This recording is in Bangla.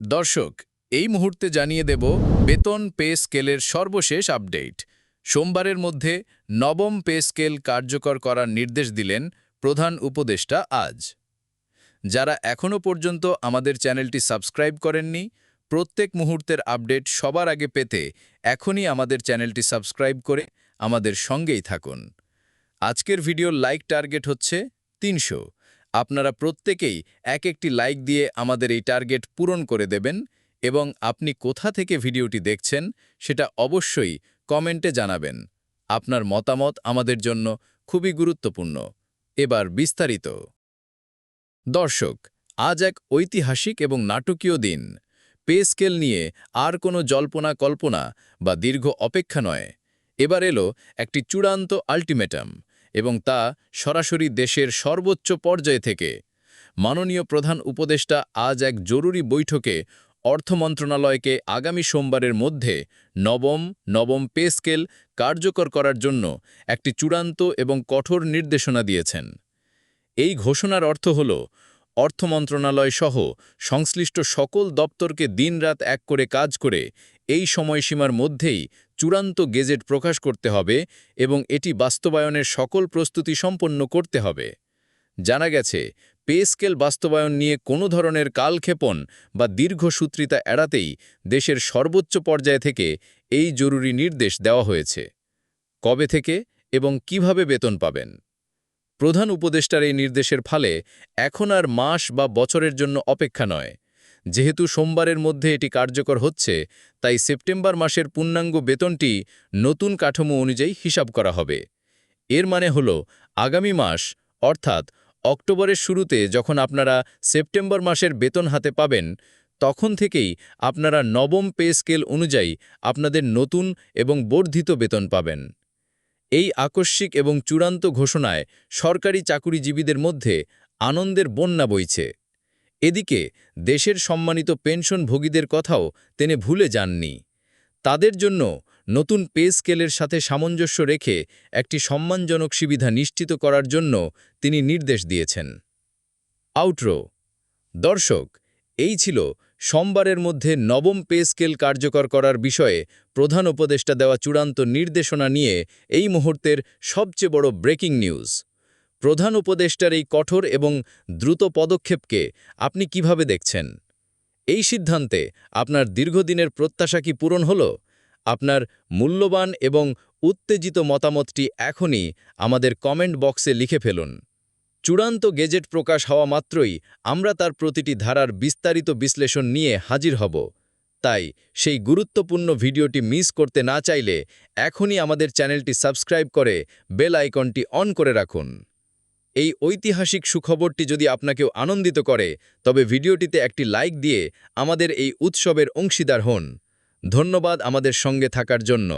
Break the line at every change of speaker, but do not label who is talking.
দর্শক, এই মুহূর্তে জানিয়ে দেব বেতন পে স্কেলের সর্বশেষ আপডেট। সোমবারের মধ্যে নবম পে স্কেল কার্যকর করার নির্দেশ দিলেন প্রধান উপদেষ্টা আজ। যারা এখনও পর্যন্ত আমাদের চ্যানেলটি সাবস্ক্রাইব করেননি, প্রত্যেক মুহূর্তের আপডেট সবার আগে পেতে এখনই আমাদের চ্যানেলটি সাবস্ক্রাইব করে আমাদের সঙ্গেই থাকুন। আজকের ভিডিওর লাইক টার্গেট হচ্ছে ৩০০। আপনারা প্রত্যেকেই একটি লাইক দিয়ে আমাদের এই টার্গেট পূরণ করে দেবেন এবং আপনি কোথা থেকে ভিডিওটি দেখছেন সেটা অবশ্যই কমেন্টে জানাবেন। আপনার মতামত আমাদের জন্য খুবই গুরুত্বপূর্ণ। এবার বিস্তারিত। দর্শক, আজ এক ঐতিহাসিক এবং নাটকীয় দিন। পে স্কেল নিয়ে আর কোনো জল্পনা কল্পনা বা দীর্ঘ অপেক্ষা নয়। এবার এলো একটি চূড়ান্ত আল্টিমেটাম, এবং তা সরাসরি দেশের সর্বোচ্চ পর্যায় থেকে। মাননীয় প্রধান উপদেষ্টা আজ এক জরুরি বৈঠকে অর্থ মন্ত্রণালয়কে আগামী সোমবারের মধ্যে নবম পে স্কেল কার্যকর করার জন্য একটি চূড়ান্ত এবং কঠোর নির্দেশনা দিয়েছেন। এই ঘোষণার অর্থ হল, অর্থ মন্ত্রণালয় সহ সংশ্লিষ্ট সকল দপ্তরকে দিনরাত এক করে কাজ করে এই সময়সীমার মধ্যেই চূড়ান্ত গেজেট প্রকাশ করতে হবে এবং এটি বাস্তবায়নের সকল প্রস্তুতি সম্পন্ন করতে হবে। জানা গেছে, পে স্কেল বাস্তবায়ন নিয়ে কোনো ধরনের কালক্ষেপণ বা দীর্ঘসূত্রিতা এড়াতেই দেশের সর্বোচ্চ পর্যায় থেকে এই জরুরি নির্দেশ দেওয়া হয়েছে। কবে থেকে এবং কিভাবে বেতন পাবেন? প্রধান উপদেষ্টার এই নির্দেশের ফলে এখন আর মাস বা বছরের জন্য অপেক্ষা নয়। যেহেতু সোমবারের মধ্যে এটি কার্যকর হচ্ছে, তাই সেপ্টেম্বর মাসের পূর্ণাঙ্গ বেতনটি নতুন কাঠামো অনুযায়ী হিসাব করা হবে। এর মানে হল, আগামী মাস অর্থাৎ অক্টোবরের শুরুতে যখন আপনারা সেপ্টেম্বর মাসের বেতন হাতে পাবেন, তখন থেকেই আপনারা নবম পে স্কেল অনুযায়ী আপনাদের নতুন এবং বর্ধিত বেতন পাবেন। এই আকস্মিক এবং চূড়ান্ত ঘোষণায় সরকারি চাকুরিজীবীদের মধ্যে আনন্দের বন্যা বইছে। এদিকে দেশের সম্মানিত পেনশনভোগীদের কথাও তিনি ভুলে যাননি। তাদের জন্য নতুন পে স্কেলের সাথে সামঞ্জস্য রেখে একটি সম্মানজনক সুবিধা নিশ্চিত করার জন্য তিনি নির্দেশ দিয়েছেন। আউটরো। দর্শক, এই ছিল সোমবারের মধ্যে নবম পে স্কেল কার্যকর করার বিষয়ে প্রধান উপদেষ্টা দেওয়া চূড়ান্ত নির্দেশনা নিয়ে এই মুহূর্তের সবচেয়ে বড় ব্রেকিং নিউজ। প্রধান উপদেষ্টার এই কঠোর এবং দ্রুত পদক্ষেপকে আপনি কিভাবে দেখছেন? এই সিদ্ধান্তে আপনার দীর্ঘদিনের প্রত্যাশা কি পূরণ হল? আপনার মূল্যবান এবং উত্তেজিত মতামতটি এখনই আমাদের কমেন্ট বক্সে লিখে ফেলুন। চূড়ান্ত গেজেট প্রকাশ হওয়া মাত্রই আমরা তার প্রতিটি ধারার বিস্তারিত বিশ্লেষণ নিয়ে হাজির হব। তাই সেই গুরুত্বপূর্ণ ভিডিওটি মিস করতে না চাইলে এখনই আমাদের চ্যানেলটি সাবস্ক্রাইব করে বেল আইকনটি অন করে রাখুন। এই ঐতিহাসিক সুখবরটি যদি আপনাকেও আনন্দিত করে, তবে ভিডিওটিতে একটি লাইক দিয়ে আমাদের এই উৎসবের অংশীদার হন। ধন্যবাদ আমাদের সঙ্গে থাকার জন্য।